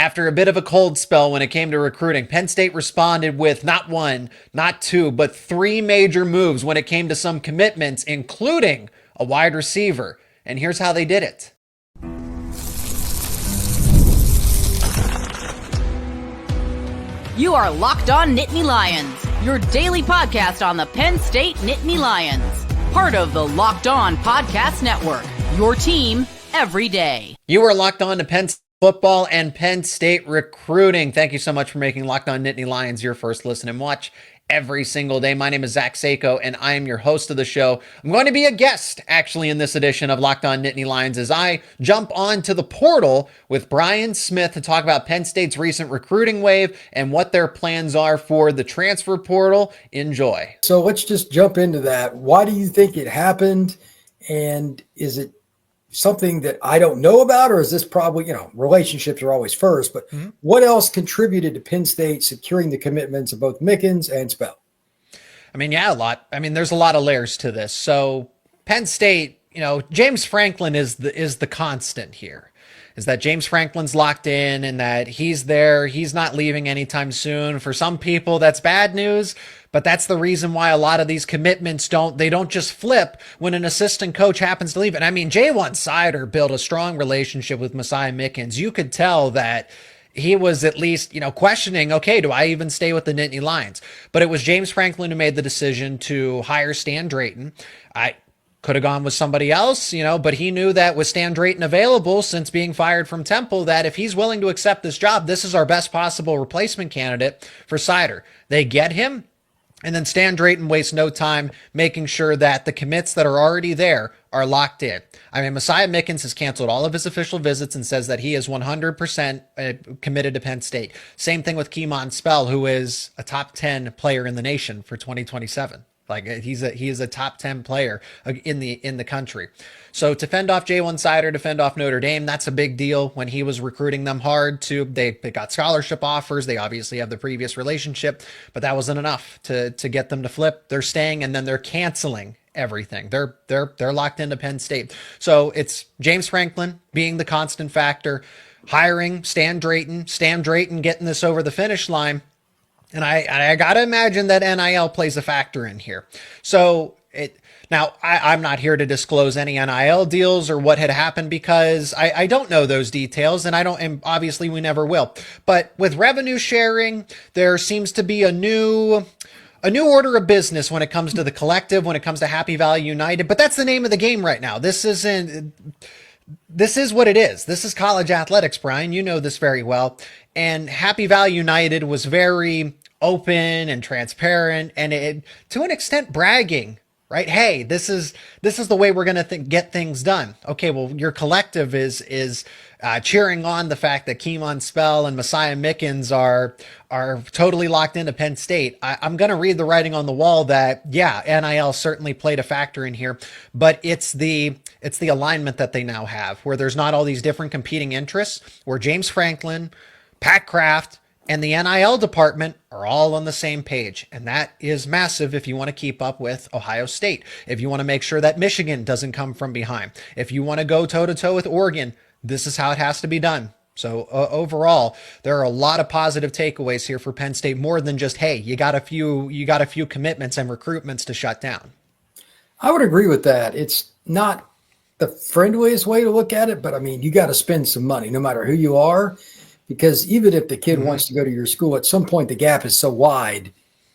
After a bit of a cold spell when it came to recruiting, Penn State responded with not one, not two, but three major moves when it came to some commitments, including a wide receiver. And here's how they did it. You are Locked On Nittany Lions, your daily podcast on the Penn State Nittany Lions. Part of the Locked On Podcast Network, your team every day. You are locked on to Penn State football and Penn State recruiting. Thank you so much for making Locked On Nittany Lions your first listen and watch every single day. My name is Zach Sako, and I am your host of the show. I'm going to be a guest, actually, in this edition of Locked On Nittany Lions as I jump onto the portal with Brian Smith to talk about Penn State's recent recruiting wave and what their plans are for the transfer portal. Enjoy. So let's just jump into that. Why do you think it happened? And is it something that I don't know about, or is this probably, relationships are always first, but what else contributed to Penn State securing the commitments of both Mickens and Spell? A lot. There's a lot of layers to this. So Penn State, James Franklin is the constant here. Is that James Franklin's locked in and that he's there. He's not leaving anytime soon. For some people, that's bad news, but that's the reason why a lot of these commitments don't just flip when an assistant coach happens to leave. And Ja'Juan Seider built a strong relationship with Messiah Mickens. You could tell that he was at least, questioning, okay, do I even stay with the Nittany Lions? But it was James Franklin who made the decision to hire Stan Drayton. I could have gone with somebody else, but he knew that with Stan Drayton available since being fired from Temple, that if he's willing to accept this job, this is our best possible replacement candidate for Seider. They get him, and then Stan Drayton wastes no time making sure that the commits that are already there are locked in. Messiah Mickens has canceled all of his official visits and says that he is 100% committed to Penn State. Same thing with Kemon Spell, who is a top 10 player in the nation for 2027. He is a top 10 player in the country. So to fend off Ja'Juan Seider, to fend off Notre Dame, that's a big deal. When he was recruiting them hard, they got scholarship offers. They obviously have the previous relationship, but that wasn't enough to get them to flip. They're staying, and then they're canceling everything. They're locked into Penn State. So it's James Franklin being the constant factor, hiring Stan Drayton getting this over the finish line. And I got to imagine that NIL plays a factor in here. So I'm not here to disclose any NIL deals or what had happened because I don't know those details, and obviously we never will. But with revenue sharing, there seems to be a new order of business when it comes to the collective, when it comes to Happy Valley United. But that's the name of the game right now. This is what it is. This is college athletics, Brian. You know this very well. And Happy Valley United was very open and transparent, and it, to an extent, bragging, right? Hey, this is the way we're going to get things done. Okay, well, your collective is cheering on the fact that Kemon Spell and Messiah Mickens are totally locked into Penn State. I'm going to read the writing on the wall that, yeah, NIL certainly played a factor in here, but it's the alignment that they now have, where there's not all these different competing interests, where James Franklin, Pat Kraft, and the NIL department are all on the same page. And that is massive if you want to keep up with Ohio State, if you want to make sure that Michigan doesn't come from behind, if you want to go toe-to-toe with Oregon, this is how it has to be done. So overall, there are a lot of positive takeaways here for Penn State, more than just, hey, you got a few commitments and recruitments to shut down. I would agree with that. It's not the friendliest way to look at it, but you got to spend some money no matter who you are. Because even if the kid wants to go to your school, at some point the gap is so wide,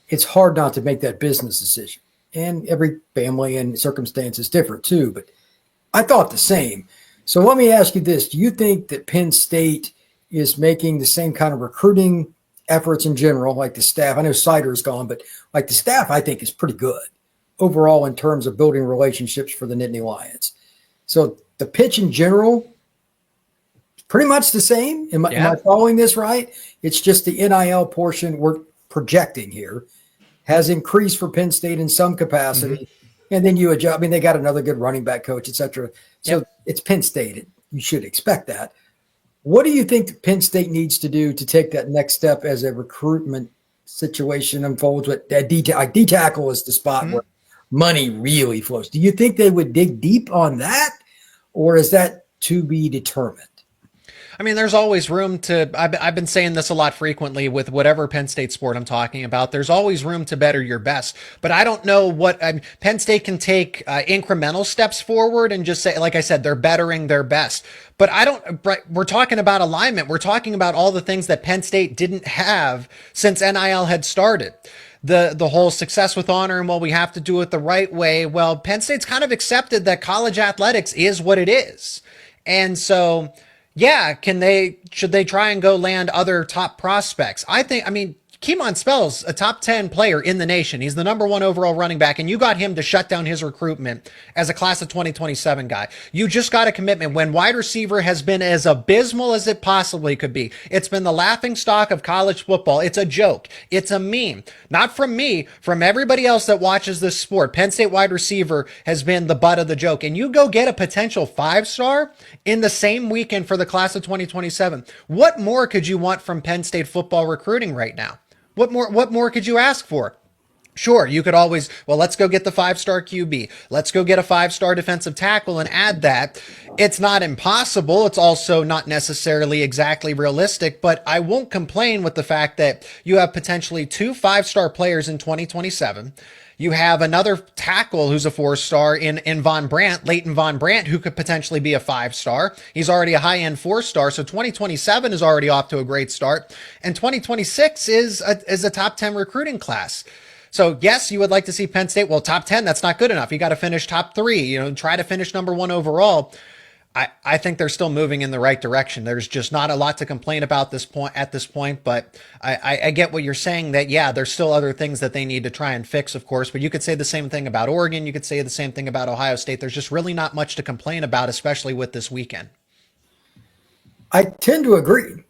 it's hard not to make that business decision. And every family and circumstance is different too. But I thought the same. So let me ask you this. Do you think that Penn State is making the same kind of recruiting efforts in general, like the staff? I know Seider's gone, but like the staff, I think is pretty good overall in terms of building relationships for the Nittany Lions. So the pitch in general, pretty much the same. Am I following this right? It's just the NIL portion we're projecting here has increased for Penn State in some capacity. And then you adjust. They got another good running back coach, et cetera. So it's Penn State. You should expect that. What do you think Penn State needs to do to take that next step as a recruitment situation unfolds? With that D-tackle is the spot where money really flows. Do you think they would dig deep on that, or is that to be determined? I mean, there's always room to, I've been saying this a lot frequently with whatever Penn State sport I'm talking about. There's always room to better your best. But I don't know what, Penn State can take incremental steps forward and just say, like I said, they're bettering their best. But we're talking about alignment. We're talking about all the things that Penn State didn't have since NIL had started. The whole success with honor and, well, we have to do it the right way. Well, Penn State's kind of accepted that college athletics is what it is. And so, yeah, should they try and go land other top prospects? I mean, Keemon Spell's a top 10 player in the nation. He's the number 1 overall running back, and you got him to shut down his recruitment as a class of 2027 guy. You just got a commitment when wide receiver has been as abysmal as it possibly could be. It's been the laughing stock of college football. It's a joke. It's a meme. Not from me, from everybody else that watches this sport. Penn State wide receiver has been the butt of the joke. And you go get a potential 5-star in the same weekend for the class of 2027. What more could you want from Penn State football recruiting right now? What more could you ask for? Sure, you could always, well, let's go get the 5-star QB. Let's go get a 5-star defensive tackle and add that. It's not impossible. It's also not necessarily exactly realistic, but I won't complain with the fact that you have potentially 2 5-star players in 2027. You have another tackle who's a 4-star in Von Brandt, Leighton Von Brandt, who could potentially be a 5-star. He's already a high-end 4-star, so 2027 is already off to a great start. And 2026 is a top 10 recruiting class. So yes, you would like to see Penn State, well, top 10, that's not good enough. You got to finish top 3, try to finish number 1 overall. I think they're still moving in the right direction. There's just not a lot to complain about at this point, but I get what you're saying that, yeah, there's still other things that they need to try and fix, of course, but you could say the same thing about Oregon. You could say the same thing about Ohio State. There's just really not much to complain about, especially with this weekend. I tend to agree.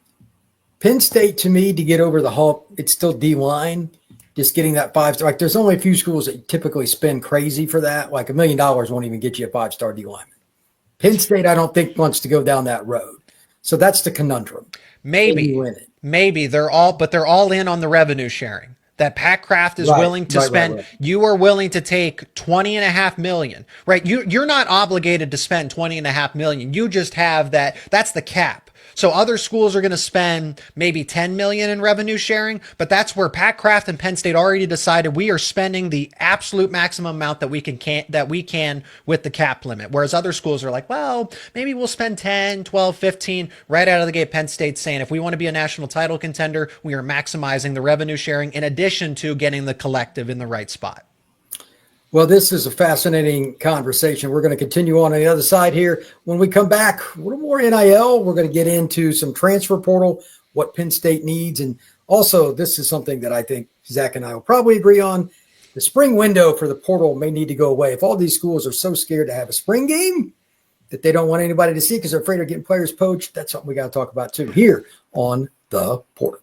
Penn State, to me, to get over the hump, it's still D-line. Just getting that 5-star. Like, there's only a few schools that typically spend crazy for that. Like $1 million won't even get you a 5-star D-lineman. Penn State, I don't think, wants to go down that road. So that's the conundrum. Maybe they're all in on the revenue sharing that Pat Kraft is willing to spend. Right. You are willing to take $20.5 million, right? You're not obligated to spend $20.5 million. You just have that. That's the cap. So other schools are going to spend maybe $10 million in revenue sharing, but that's where Pat Kraft and Penn State already decided we are spending the absolute maximum amount that we can with the cap limit. Whereas other schools are like, well, maybe we'll spend 10, 12, 15 right out of the gate. Penn State's saying if we want to be a national title contender, we are maximizing the revenue sharing in addition to getting the collective in the right spot. Well, this is a fascinating conversation. We're going to continue on the other side here. When we come back, a little more NIL. We're going to get into some transfer portal, what Penn State needs. And also, this is something that I think Zach and I will probably agree on. The spring window for the portal may need to go away. If all these schools are so scared to have a spring game that they don't want anybody to see because they're afraid of getting players poached, that's something we got to talk about too here on the portal.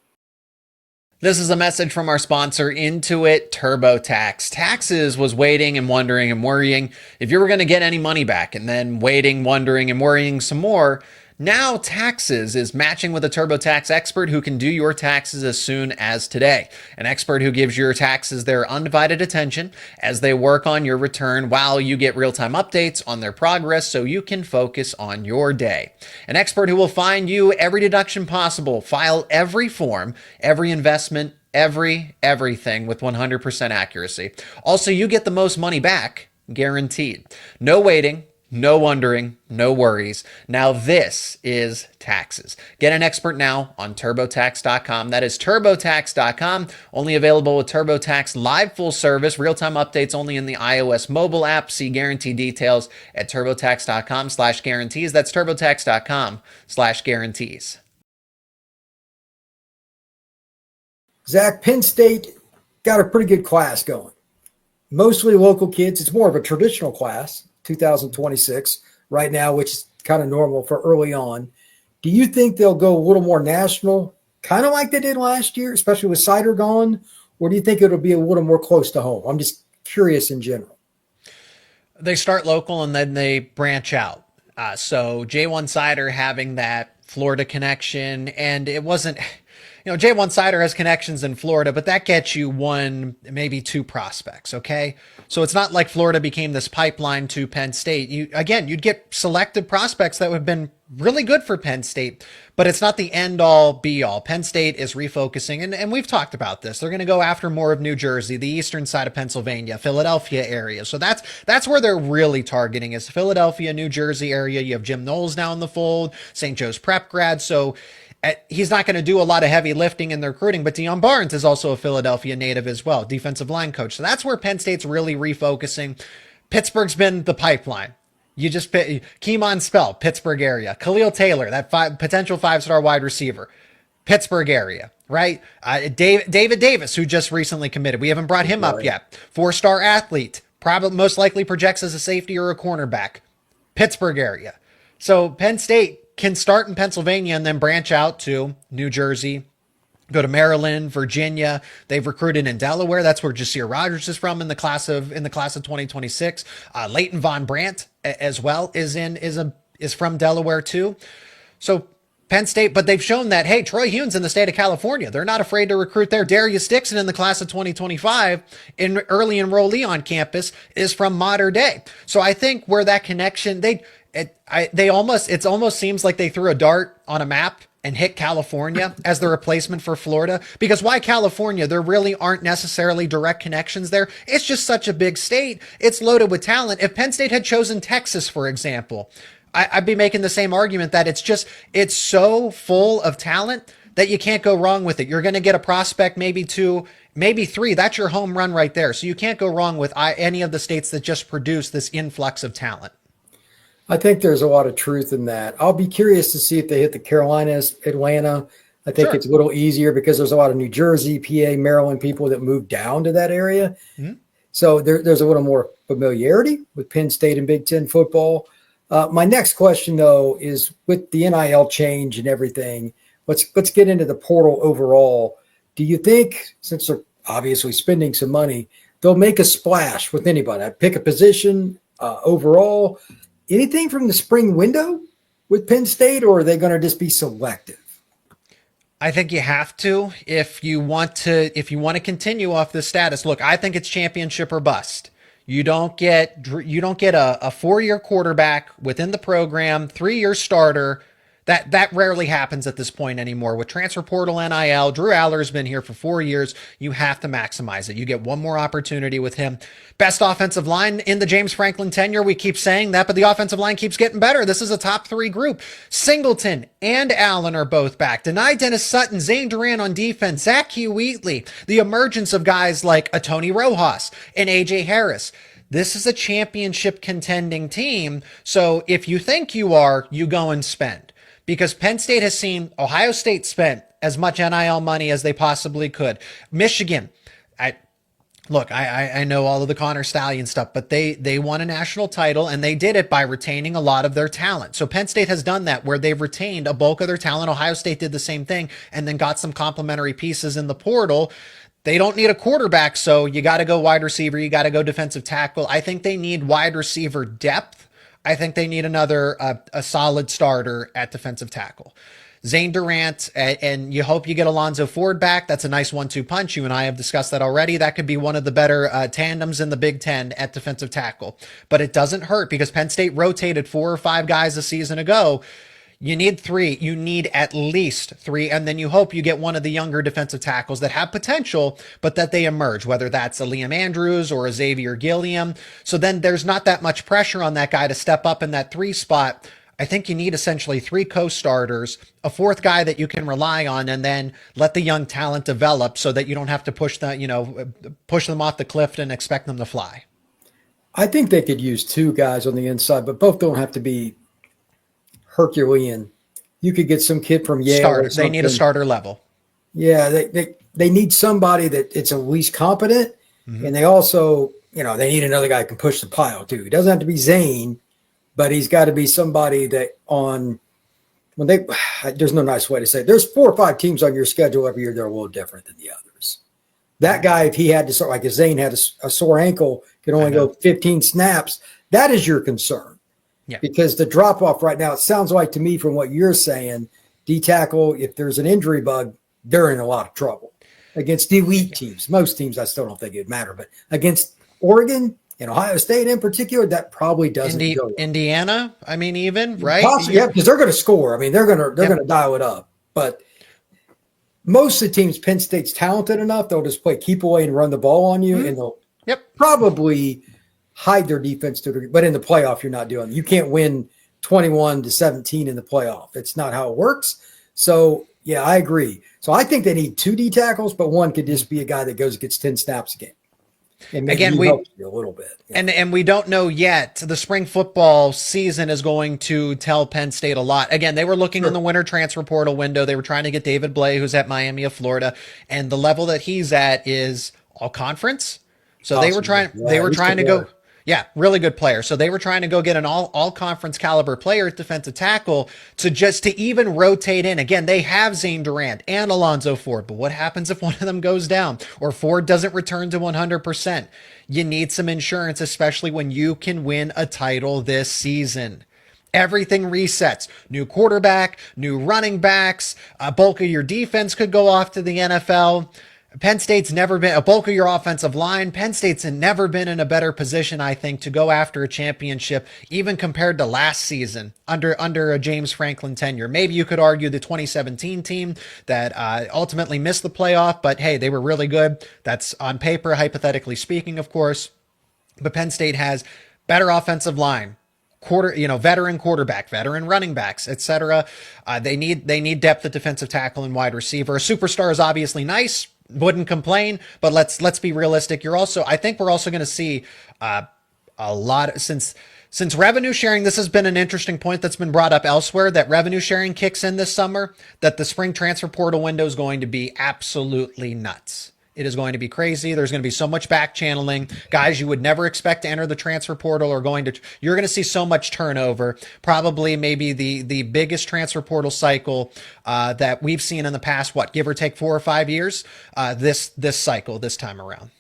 This is a message from our sponsor, Intuit TurboTax. Taxes was waiting and wondering and worrying if you were going to get any money back, and then waiting, wondering, and worrying some more. Now Taxes is matching with a TurboTax expert who can do your taxes as soon as today. An expert who gives your taxes their undivided attention as they work on your return while you get real-time updates on their progress so you can focus on your day. An expert who will find you every deduction possible, file every form, every investment, everything with 100% accuracy. Also, you get the most money back, guaranteed. No waiting. No wondering, no worries. Now this is taxes. Get an expert now on TurboTax.com. That is TurboTax.com. Only available with TurboTax Live full service. Real-time updates only in the iOS mobile app. See guarantee details at TurboTax.com/guarantees. That's TurboTax.com/guarantees. Zach, Penn State got a pretty good class going. Mostly local kids. It's more of a traditional class. 2026 right now, which is kind of normal for early on. Do you think they'll go a little more national, kind of like they did last year, especially with Sider gone? Or do you think it'll be a little more close to home? I'm just curious in general. They start local and then they branch out. So J1 Sider having that Florida connection, and it wasn't Jay Sider has connections in Florida, but that gets you one, maybe two prospects. Okay. So it's not like Florida became this pipeline to Penn State. You'd get selective prospects that would have been really good for Penn State, but it's not the end all be all. Penn State is refocusing, and we've talked about this. They're going to go after more of New Jersey, the eastern side of Pennsylvania, Philadelphia area. So that's where they're really targeting, is Philadelphia, New Jersey area. You have Jim Knowles now in the fold, St. Joe's prep grad. So he's not going to do a lot of heavy lifting in the recruiting, but Deion Barnes is also a Philadelphia native as well, defensive line coach. So that's where Penn State's really refocusing. Pittsburgh's been the pipeline. You just pick Keemon Spell, Pittsburgh area. Khalil Taylor, that potential 5-star wide receiver, Pittsburgh area, right? David Davis, who just recently committed. We haven't brought him up yet. 4-star athlete, probably most likely projects as a safety or a cornerback, Pittsburgh area. So Penn State can start in Pennsylvania and then branch out to New Jersey, go to Maryland, Virginia. They've recruited in Delaware. That's where Jasir Rogers is from in the class of 2026. Leighton Von Brandt as well is from Delaware too. So Penn State, but they've shown that, hey, Troy Hune's in the state of California. They're not afraid to recruit there. Darius Dixon in the class of 2025, in early enrollee on campus, is from Mater Dei. So I think where that connection, it almost seems like they threw a dart on a map and hit California as the replacement for Florida. Because why California? There really aren't necessarily direct connections there. It's just such a big state. It's loaded with talent. If Penn State had chosen Texas, for example, I'd be making the same argument that it's so full of talent that you can't go wrong with it. You're going to get a prospect, maybe two, maybe three. That's your home run right there. So you can't go wrong with any of the states that just produce this influx of talent. I think there's a lot of truth in that. I'll be curious to see if they hit the Carolinas, Atlanta. I think it's a little easier because there's a lot of New Jersey, PA, Maryland people that move down to that area. Mm-hmm. So there's a little more familiarity with Penn State and Big Ten football. My next question, though, is with the NIL change and everything, let's get into the portal overall. Do you think, since they're obviously spending some money, they'll make a splash with anybody? I'd pick a position overall. Anything from the spring window with Penn State, or are they going to just be selective? I think you have to if you want to continue off this status. Look, I think it's championship or bust. You don't get a 4-year quarterback within the program, 3-year starter. That rarely happens at this point anymore. With transfer portal, NIL, Drew Aller's been here for 4 years. You have to maximize it. You get one more opportunity with him. Best offensive line in the James Franklin tenure. We keep saying that, but the offensive line keeps getting better. This is a top 3 group. Singleton and Allen are both back. Deni Dennis Sutton, Zane Duran on defense, Zach Hugh Wheatley, the emergence of guys like a Tony Rojas and AJ Harris. This is a championship contending team. So if you think you are, you go and spend. Because Penn State has seen Ohio State spent as much NIL money as they possibly could. Michigan, I know all of the Connor Stallion stuff, but they won a national title, and they did it by retaining a lot of their talent. So Penn State has done that, where they've retained a bulk of their talent. Ohio State did the same thing, and then got some complementary pieces in the portal. They don't need a quarterback, so you got to go wide receiver. You got to go defensive tackle. I think they need wide receiver depth. I think they need another a solid starter at defensive tackle. Zane Durant, and you hope you get Alonzo Ford back. That's a nice 1-2 punch. You and I have discussed that already. That could be one of the better tandems in the Big Ten at defensive tackle. But it doesn't hurt, because Penn State rotated 4 or 5 guys a season ago. You need 3. You need at least 3. And then you hope you get one of the younger defensive tackles that have potential, but that they emerge, whether that's a Liam Andrews or a Xavier Gilliam. So then there's not that much pressure on that guy to step up in that 3 spot. I think you need essentially 3 co-starters, a 4th guy that you can rely on, and then let the young talent develop so that you don't have to push them off the cliff and expect them to fly. I think they could use 2 guys on the inside, but both don't have to be Herculean. You could get some kid from Yale. Starter. They need a starter level. Yeah, they need somebody that it's at least competent, and they also, they need another guy who can push the pile too. It doesn't have to be Zane, but he's got to be somebody that there's no nice way to say it. There's 4 or 5 teams on your schedule every year that are a little different than the others. That guy, if he had to start, like if Zane had a sore ankle, could only go 15 snaps, that is your concern. Yeah. Because the drop off right now, it sounds like to me from what you're saying, D tackle, if there's an injury bug, they're in a lot of trouble against elite teams. Most teams, I still don't think it'd matter, but against Oregon and Ohio State in particular, that probably doesn't go well. Indiana, I mean, even, right? Possibly, yeah, because they're going to score. I mean, they're going to dial it up. But most of the teams, Penn State's talented enough, they'll just play keep away and run the ball on you, and they'll probably hide their defense to a degree. But in the playoff, you're not doing it. You can't win 21-17 in the playoff. It's not how it works. So, yeah, I agree. So I think they need 2 D tackles, but one could just be a guy that goes and gets 10 snaps a game. And maybe Again, helps you a little bit. Yeah. And we don't know yet. The spring football season is going to tell Penn State a lot. Again, they were looking in the winter transfer portal window. They were trying to get David Blay, who's at Miami of Florida, and the level that he's at is all conference. So they were trying to go. Yeah, really good player. So they were trying to go get an all conference caliber player at defensive tackle to even rotate in. Again, they have Zane Durant and Alonzo Ford, but what happens if one of them goes down or Ford doesn't return to 100%? You need some insurance, especially when you can win a title this season. Everything resets. New quarterback, new running backs, a bulk of your defense could go off to the NFL. Penn State's never been a bulk of your offensive line. Penn State's never been in a better position, I think, to go after a championship, even compared to last season under a James Franklin tenure. Maybe you could argue the 2017 team that ultimately missed the playoff, but hey, they were really good. That's on paper, hypothetically speaking, of course. But Penn State has better offensive line, veteran quarterback, veteran running backs, etc. They need depth at defensive tackle and wide receiver. A superstar is obviously nice. Wouldn't complain, but let's be realistic. I think we're also going to see a lot since revenue sharing. This has been an interesting point that's been brought up elsewhere, that revenue sharing kicks in this summer, that the spring transfer portal window is going to be absolutely nuts. It is going to be crazy. There's going to be so much back channeling. Guys you would never expect to enter the transfer portal you're going to see so much turnover. Probably maybe the biggest transfer portal cycle that we've seen in the past, give or take 4 or 5 years, this cycle, this time around.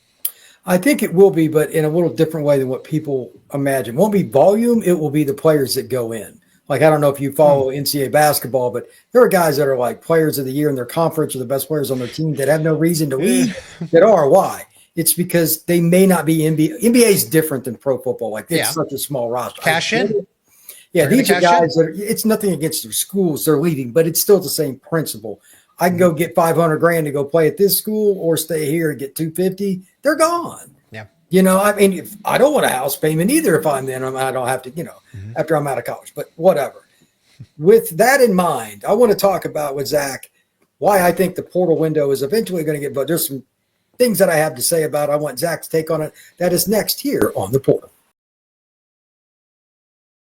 I think it will be, but in a little different way than what people imagine. It won't be volume. It will be the players that go in. Like, I don't know if you follow NCAA basketball, but there are guys that are like players of the year in their conference or the best players on their team that have no reason to leave that are. Why? It's because they may not be NBA. NBA is different than pro football. Like, it's such a small roster. Cash in? Yeah, these are guys that it's nothing against their schools. They're leaving, but it's still the same principle. I can go get $500,000 to go play at this school or stay here and get $250,000. They're gone. Yeah. I mean, if I don't want a house payment either, if I'm in, I don't have to, after I'm out of college, but whatever. With that in mind, I want to talk about with Zach why I think the portal window is eventually going to get, but there's some things that I have to say about it. I want Zach's take on it. That is next here on the portal.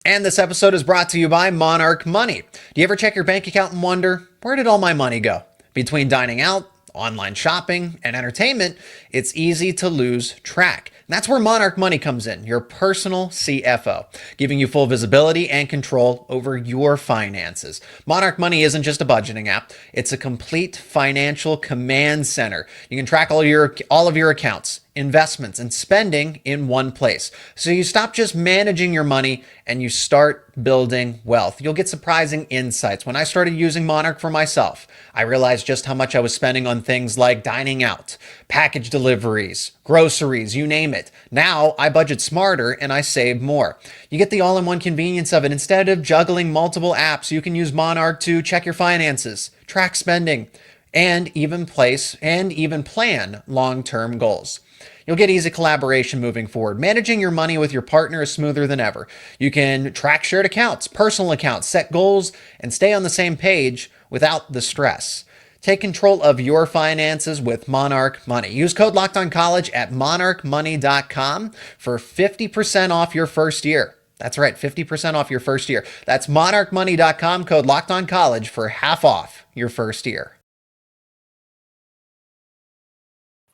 And this episode is brought to you by Monarch Money. Do you ever check your bank account and wonder, where did all my money go? Between dining out, online shopping, and entertainment, it's easy to lose track. And that's where Monarch Money comes in, your personal CFO, giving you full visibility and control over your finances. Monarch Money isn't just a budgeting app, it's a complete financial command center. You can track all of your accounts, investments, and spending in one place. So you stop just managing your money and you start building wealth. You'll get surprising insights. When I started using Monarch for myself, I realized just how much I was spending on things like dining out, package deliveries, groceries, you name it. Now I budget smarter and I save more. You get the all-in-one convenience of it. Instead of juggling multiple apps, you can use Monarch to check your finances, track spending, and even plan long-term goals. You'll get easy collaboration moving forward. Managing your money with your partner is smoother than ever. You can track shared accounts, personal accounts, set goals, and stay on the same page without the stress. Take control of your finances with Monarch Money. Use code LOCKEDONCollege at monarchmoney.com for 50% off your first year. That's right, 50% off your first year. That's monarchmoney.com, code LOCKEDONCollege for half off your first year.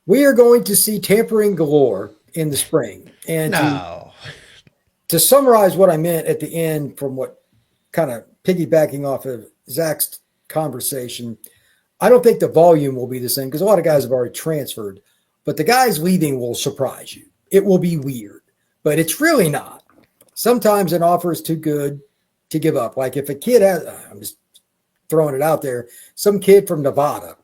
We are going to see tampering galore in the spring. And to summarize what I meant at the end from what kind of piggybacking off of Zach's conversation, I don't think the volume will be the same because a lot of guys have already transferred, but the guys leaving will surprise you. It will be weird, but it's really not. Sometimes an offer is too good to give up. Like if a kid I'm just throwing it out there, some kid from Nevada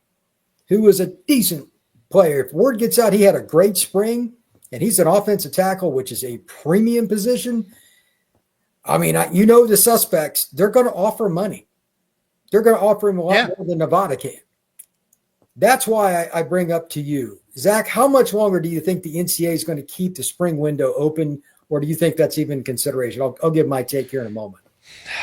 who was a decent player. If word gets out he had a great spring and he's an offensive tackle, which is a premium position, I mean, the suspects, they're going to offer money. They're going to offer him a lot more than Nevada can. That's why I bring up to you, Zach, how much longer do you think the NCAA is going to keep the spring window open, or do you think that's even consideration? I'll give my take here in a moment.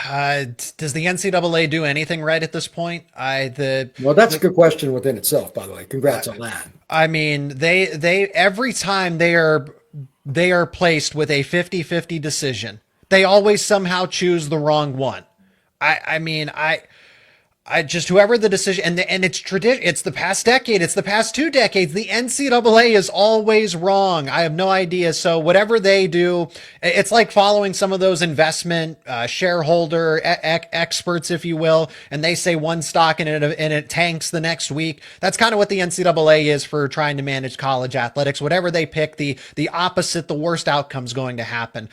Does the NCAA do anything right at this point? Well, that's a good question within itself, by the way. Congrats on that. I mean, they every time they are placed with a 50-50 decision, they always somehow choose the wrong one. I just, whoever the decision, and it's tradition, it's the past decade, it's the past 2 decades, the NCAA is always wrong. I have no idea. So whatever they do, it's like following some of those investment shareholder experts, if you will, and they say one stock and it tanks the next week. That's kind of what the NCAA is for trying to manage college athletics. Whatever they pick, the opposite, the worst outcome's going to happen.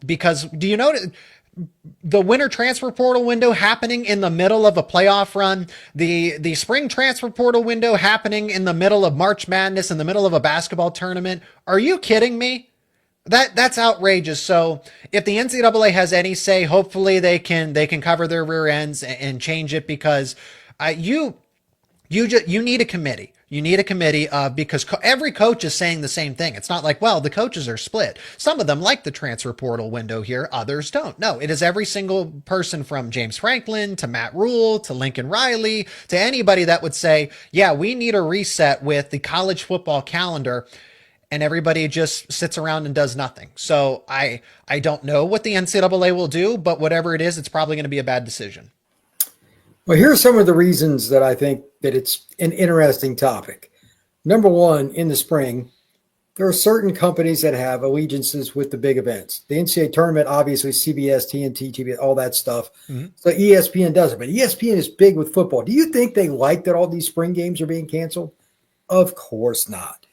Because do you notice the winter transfer portal window happening in the middle of a playoff run, the spring transfer portal window happening in the middle of March Madness, in the middle of a basketball tournament? Are you kidding me? That's outrageous. So if the NCAA has any say, hopefully they can cover their rear ends and change it, because you need a committee. You need a committee because every coach is saying the same thing. It's not like, well, the coaches are split. Some of them like the transfer portal window here. Others don't. No, it is every single person from James Franklin to Matt Rule to Lincoln Riley to anybody that would say, yeah, we need a reset with the college football calendar. And everybody just sits around and does nothing. So I don't know what the NCAA will do, but whatever it is, it's probably going to be a bad decision. Well, here are some of the reasons that I think that it's an interesting topic. Number one, in the spring, there are certain companies that have allegiances with the big events. The NCAA tournament, obviously, CBS, TNT, TBS, all that stuff. Mm-hmm. So ESPN does it, but ESPN is big with football. Do you think they like that all these spring games are being canceled? Of course not.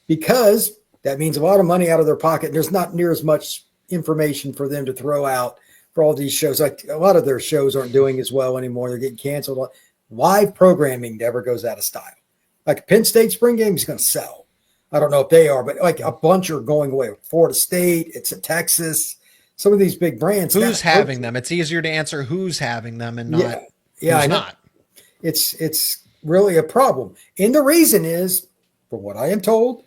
Because that means a lot of money out of their pocket. There's not near as much information for them to throw out for all these shows. Like a lot of their shows aren't doing as well anymore. They're getting canceled. Live programming never goes out of style. Like Penn State spring game is going to sell. I don't know if they are, but like a bunch are going away. Florida State, it's at Texas. Some of these big brands. Who's having them? It's easier to answer who's having them and not who's not. It's really a problem. And the reason is, for what I am told,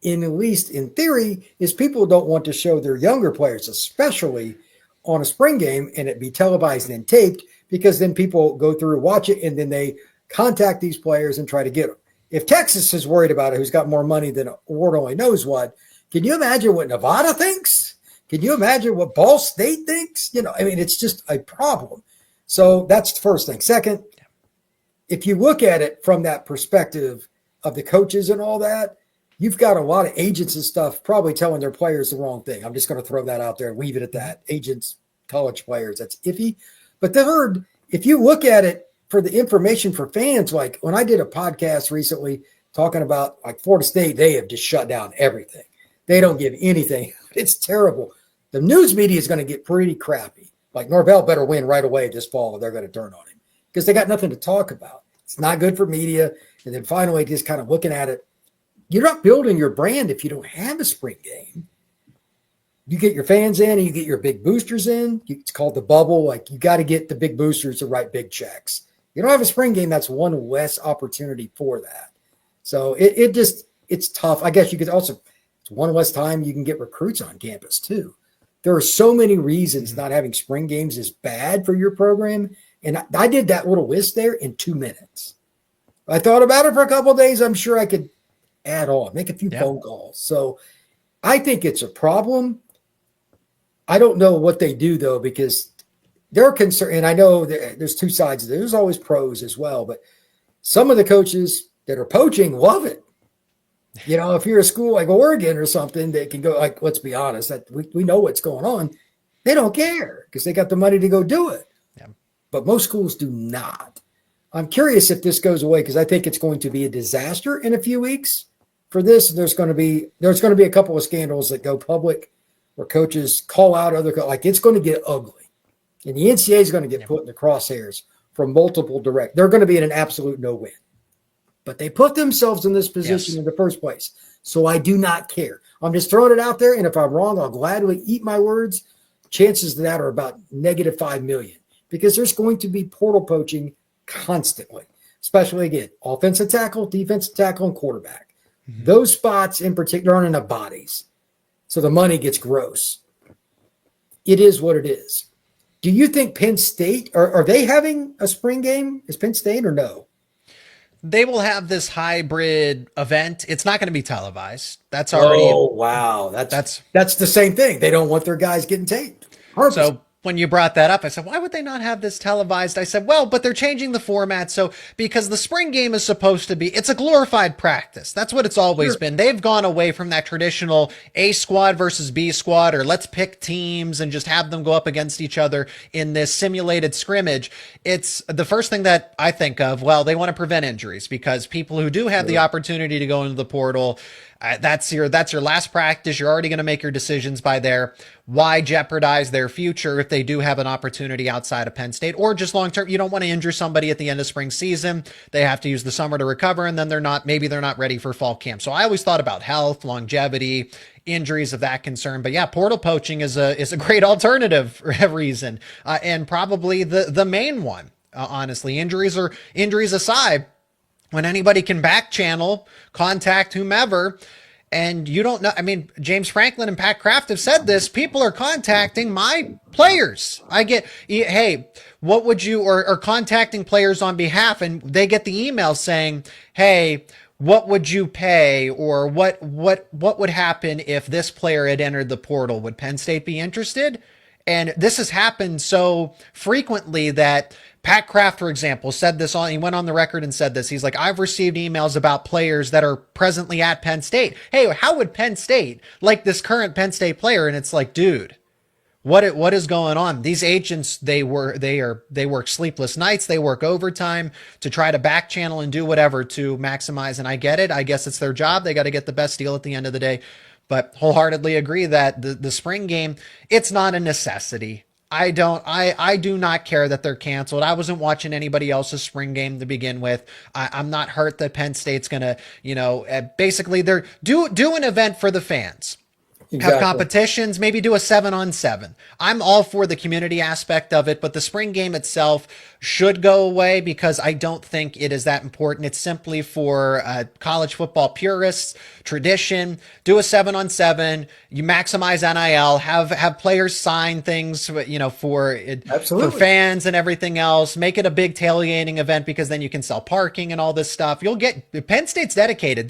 at least in theory, is people don't want to show their younger players, especially on a spring game, and it be televised and taped, because then people go through, watch it, and then they contact these players and try to get them. If Texas is worried about it, who's got more money than Lord only knows what, can you imagine what Nevada thinks? Can you imagine what Ball State thinks? It's just a problem. So that's the first thing. Second, if you look at it from that perspective of the coaches and all that, you've got a lot of agents and stuff probably telling their players the wrong thing. I'm just going to throw that out there and leave it at that. Agents, college players, that's iffy. But third, if you look at it for the information for fans, like when I did a podcast recently talking about like Florida State, they have just shut down everything. They don't give anything. It's terrible. The news media is going to get pretty crappy. Like Norvell better win right away this fall or they're going to turn on him because they got nothing to talk about. It's not good for media. And then finally, just kind of looking at it, you're not building your brand if you don't have a spring game. You get your fans in and you get your big boosters in. It's called the bubble. Like you got to get the big boosters to write big checks. You don't have a spring game. That's one less opportunity for that. So it's tough. I guess you could also, it's one less time you can get recruits on campus too. There are so many reasons not having spring games is bad for your program. And I did that little list there in 2 minutes. I thought about it for a couple of days. I'm sure I could add on, make a few phone calls. So I think it's a problem. I don't know what they do though, because they're concerned. And I know there's two sides of it. There's always pros as well, but some of the coaches that are poaching love it. If you're a school like Oregon or something, they can go like, let's be honest, that we know what's going on. They don't care because they got the money to go do it. Yeah. But most schools do not. I'm curious if this goes away because I think it's going to be a disaster in a few weeks for this. There's going to be a couple of scandals that go public where coaches call out other like it's going to get ugly, and the NCAA is going to get put in the crosshairs from multiple direct. They're going to be in an absolute no win. but they put themselves in this position Yes. in the first place. So I do not care. I'm just throwing it out there. And if I'm wrong, I'll gladly eat my words. Chances of that are about -5 million because there's going to be portal poaching constantly, especially again, offensive tackle, defensive tackle, and quarterback. Those spots in particular aren't enough bodies. So the money gets gross. It is what it is. Do you think Penn State, are they having a spring game? Is Penn State or no? They will have this hybrid event. It's not going to be televised. That's already Wow. That's the same thing. They don't want their guys getting taped. 100%. so. When you brought that up, I said, why would they not have this televised? I said, well, but they're changing the format. So because the spring game is supposed to be, it's a glorified practice. That's what it's always been. They've gone away from that traditional A squad versus B squad, or let's pick teams and just have them go up against each other in this simulated scrimmage. It's the first thing that I think of. Well, they want to prevent injuries because people who do have the opportunity to go into the portal, that's your last practice. You're already going to make your decisions by there. Why jeopardize their future if they do have an opportunity outside of Penn State or just long term? You don't want to injure somebody at the end of spring season. They have to use the summer to recover, and then maybe they're not ready for fall camp. So I always thought about health, longevity, injuries of that concern. But yeah, portal poaching is a great alternative reason, and probably the main one. Honestly, injuries aside. When anybody can back channel, contact whomever, and you don't know. I mean, James Franklin and Pat Kraft have said this. People are contacting my players. Hey, what would you, or contacting players on behalf, and they get the email saying, hey, what would you pay, or what would happen if this player had entered the portal? Would Penn State be interested? And this has happened so frequently that Pat Kraft, for example, he went on the record and said this. He's like, I've received emails about players that are presently at Penn State. Hey, how would Penn State like this current Penn State player? And it's like, dude, what is going on? These agents, they work sleepless nights. They work overtime to try to back channel and do whatever to maximize. And I get it. I guess it's their job. They got to get the best deal at the end of the day. But wholeheartedly agree that the spring game, it's not a necessity. I do not care that they're canceled. I wasn't watching anybody else's spring game to begin with. I'm not hurt that Penn State's going to, basically do an event for the fans. Exactly. Have competitions, maybe do a 7-on-7. I'm all for the community aspect of it, but the spring game itself should go away because I don't think it is that important. It's simply for college football purists, tradition. Do a 7-on-7. You maximize NIL. Have players sign things, for fans and everything else. Make it a big tailgating event because then you can sell parking and all this stuff. Penn State's dedicated.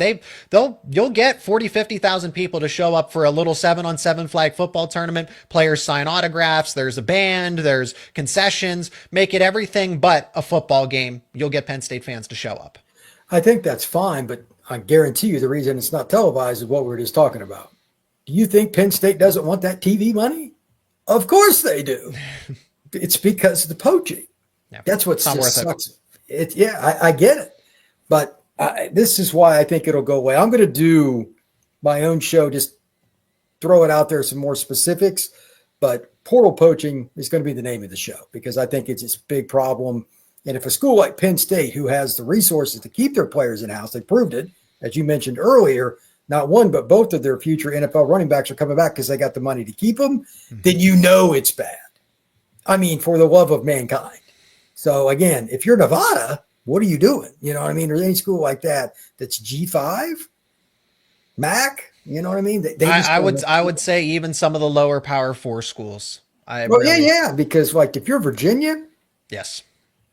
You'll get 40, 50,000 people to show up for a little 7-on-7 flag football tournament. Players sign autographs. There's a band. There's concessions. Make it everything but a football game. You'll get Penn State fans to show up. I think that's fine, but I guarantee you the reason it's not televised is what we were just talking about. Do you think Penn State doesn't want that TV money? Of course they do. It's because of the poaching. Yeah, that's what sucks. I get it. But this is why I think it'll go away. I'm going to do my own show, just throw it out there, some more specifics. But portal poaching is going to be the name of the show because I think it's a big problem. And if a school like Penn State, who has the resources to keep their players in-house, they proved it, as you mentioned earlier, not one, but both of their future NFL running backs are coming back because they got the money to keep them, then you know it's bad. I mean, for the love of mankind. So, again, if you're Nevada, what are you doing? You know what I mean? Or any school like that that's G5, MAC, you know what I mean? I would say even some of the lower Power 4 schools. Because like if you're Virginia, yes,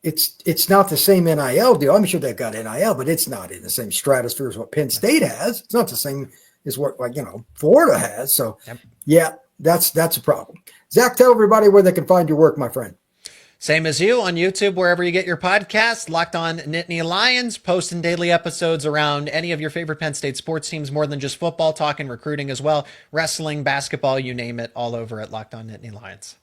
it's not the same NIL deal. I'm sure they've got NIL, but it's not in the same stratosphere as what Penn State has. It's not the same as what Florida has. So that's a problem. Zach, tell everybody where they can find your work, my friend. Same as you on YouTube, wherever you get your podcast. Locked On Nittany Lions, posting daily episodes around any of your favorite Penn State sports teams, more than just football, talking recruiting as well, wrestling, basketball, you name it, all over at Locked On Nittany Lions.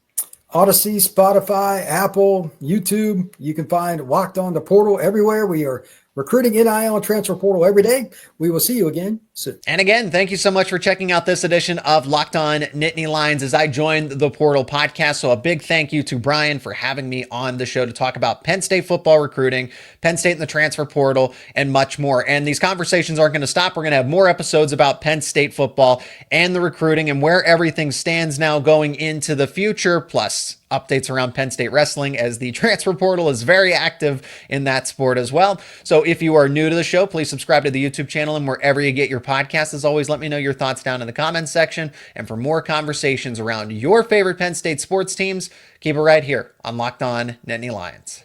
Odyssey, Spotify, Apple, YouTube. You can find Locked On the Portal everywhere. We are recruiting, NIL, and transfer portal every day. We will see you again soon. And again, thank you so much for checking out this edition of Locked On Nittany Lions as I joined the Portal podcast. So a big thank you to Brian for having me on the show to talk about Penn State football recruiting, Penn State and the transfer portal, and much more. And these conversations aren't going to stop. We're going to have more episodes about Penn State football and the recruiting and where everything stands now going into the future, plus updates around Penn State wrestling as the transfer portal is very active in that sport as well. So if you are new to the show, please subscribe to the YouTube channel and wherever you get your podcast. As always, let me know your thoughts down in the comments section. And for more conversations around your favorite Penn State sports teams, keep it right here on Locked On Nittany Lions.